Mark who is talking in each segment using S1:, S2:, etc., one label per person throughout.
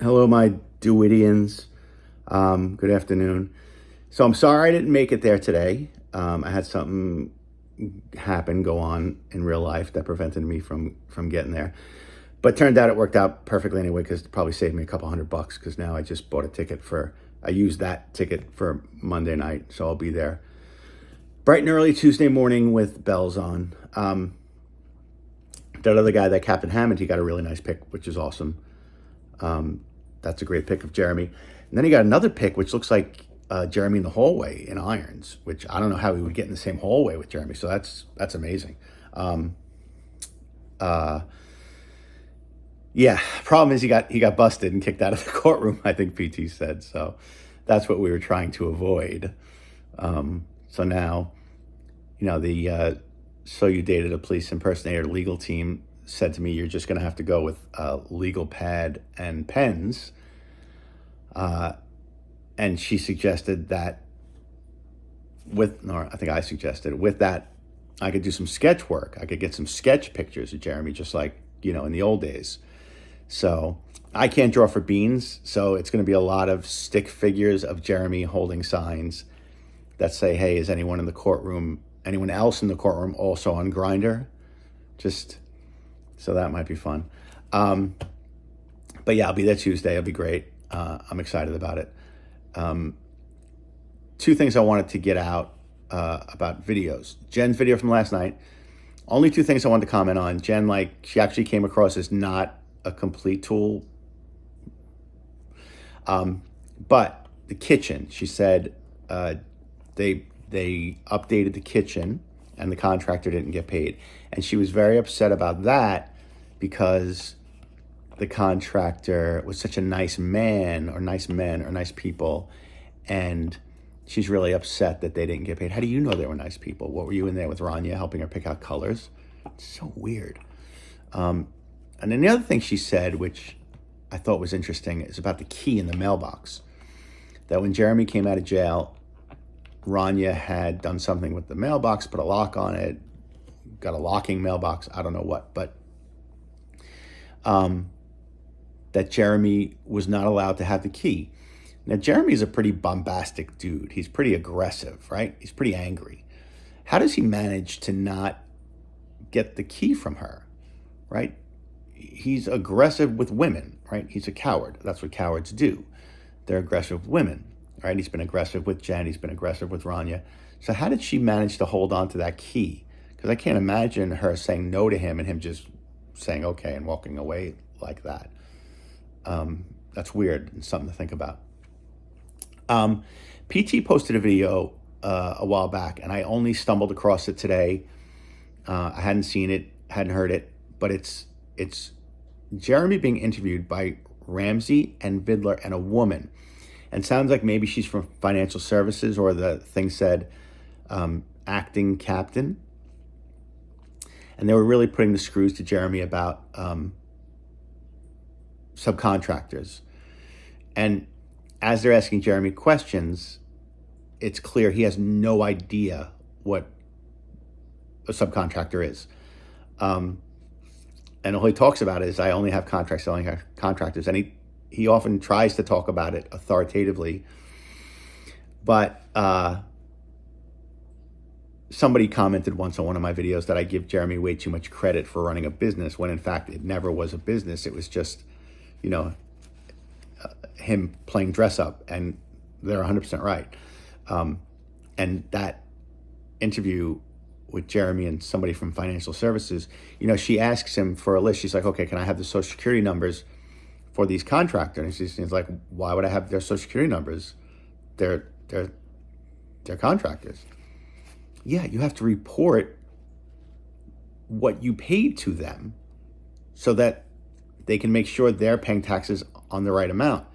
S1: Hello, my Dewidians. Good afternoon. So I'm sorry I didn't make it there today. I had something go on in real life that prevented me from getting there. But turned out it worked out perfectly anyway because it probably saved me a couple $100 because now I just bought a ticket I used that ticket for Monday night, so I'll be there bright and early Tuesday morning with bells on. That other guy, that Captain Hammond, he got a really nice pick, which is awesome. Um, that's a great pick of Jeremy. And then he got another pick, which looks like Jeremy in the hallway in irons, which I don't know how he would get in the same hallway with Jeremy. So that's amazing. Um, uh, yeah, problem is he got busted and kicked out of the courtroom. I think PT said so. That's what we were trying to avoid. So now, the So You Dated a Police Impersonator legal team said to me, "You're just going to have to go with legal pad and pens." And she suggested that I think I suggested with that, I could do some sketch work. I could get some sketch pictures of Jeremy, just like, in the old days. So I can't draw for beans. So it's going to be a lot of stick figures of Jeremy holding signs that say, "Hey, is anyone else in the courtroom also on Grinder?" Just so that might be fun. But yeah, I'll be there Tuesday. It'll be great. I'm excited about it. Two things I wanted to get out about videos. Jen's video from last night. Only two things I wanted to comment on. Jen, she actually came across as not a complete tool. But the kitchen, she said, they updated the kitchen and the contractor didn't get paid. And she was very upset about that because the contractor was such a nice man or nice men or nice people. And she's really upset that they didn't get paid. How do you know they were nice people? What, were you in there with Rania helping her pick out colors? It's so weird. And then the other thing she said, which I thought was interesting, is about the key in the mailbox. That when Jeremy came out of jail, Rania had done something with the mailbox, put a lock on it, got a locking mailbox, I don't know what, but that Jeremy was not allowed to have the key. Now, Jeremy's a pretty bombastic dude. He's pretty aggressive, right? He's pretty angry. How does he manage to not get the key from her, right? He's aggressive with women, right? He's a coward. That's what cowards do. They're aggressive with women, right? He's been aggressive with Jen. He's been aggressive with Rania. So how did she manage to hold on to that key? Because I can't imagine her saying no to him and him just saying okay and walking away like that. That's weird and something to think about. PT posted a video a while back, and I only stumbled across it today. I hadn't seen it, hadn't heard it, but it's Jeremy being interviewed by Ramsey and Vidler and a woman. And sounds like maybe she's from financial services, or the thing said acting captain. And they were really putting the screws to Jeremy about subcontractors. And as they're asking Jeremy questions, it's clear he has no idea what a subcontractor is. And all he talks about is, I only have contracts, I only have contractors. And he often tries to talk about it authoritatively. But somebody commented once on one of my videos that I give Jeremy way too much credit for running a business, when in fact it never was a business. It was just, him playing dress up, and they're 100% right. And that interview with Jeremy and somebody from financial services, she asks him for a list. She's like, "Okay, can I have the social security numbers for these contractors?" And he's like, "Why would I have their social security numbers? They're contractors." Yeah, you have to report what you paid to them so that they can make sure they're paying taxes on the right amount.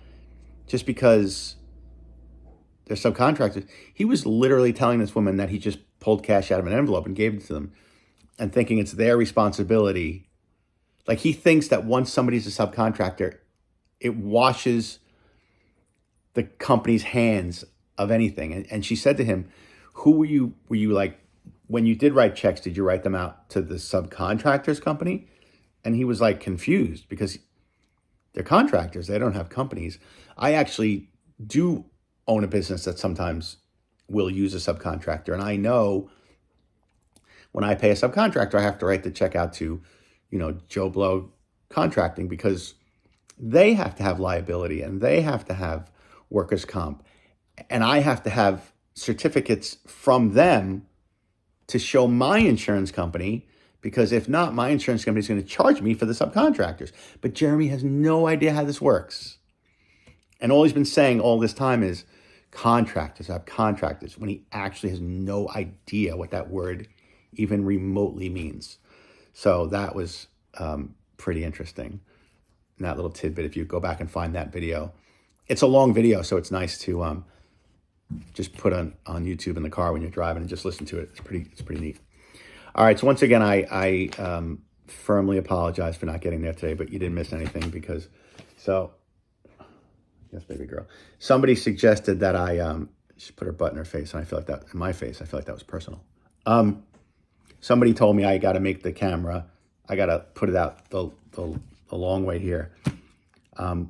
S1: Just because they're subcontractors. He was literally telling this woman that he just pulled cash out of an envelope and gave it to them, and thinking it's their responsibility. Like, he thinks that once somebody's a subcontractor, it washes the company's hands of anything. And she said to him, who were you like, when you did write checks, did you write them out to the subcontractor's company? And he was like confused, because they're contractors. They don't have companies. I actually do own a business that sometimes will use a subcontractor. And I know when I pay a subcontractor, I have to write the check out to, Joe Blow Contracting, because they have to have liability and they have to have workers' comp. And I have to have certificates from them to show my insurance company, because if not, my insurance company is going to charge me for the subcontractors. But Jeremy has no idea how this works. And all he's been saying all this time is contractors have contractors, when he actually has no idea what that word even remotely means. So that was pretty interesting. And that little tidbit, if you go back and find that video, it's a long video, so it's nice to just put on YouTube in the car when you're driving and just listen to it. It's pretty neat. All right, so once again, I firmly apologize for not getting there today, but you didn't miss anything yes, baby girl. Somebody suggested that I should put her butt in her face, and I feel like that, in my face, I feel like that was personal. Somebody told me I got to make the camera, I got to put it out the long way here.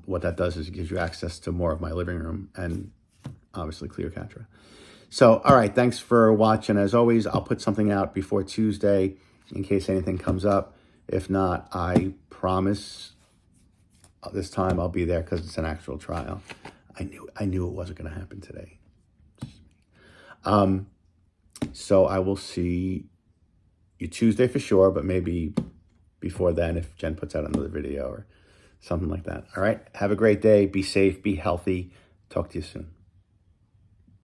S1: What that does is it gives you access to more of my living room and obviously Cleopatra. So, all right, thanks for watching. As always, I'll put something out before Tuesday in case anything comes up. If not, I promise this time I'll be there because it's an actual trial. I knew it wasn't going to happen today. So I will see you Tuesday for sure, but maybe before then if Jen puts out another video or something like that. All right, have a great day. Be safe, be healthy. Talk to you soon.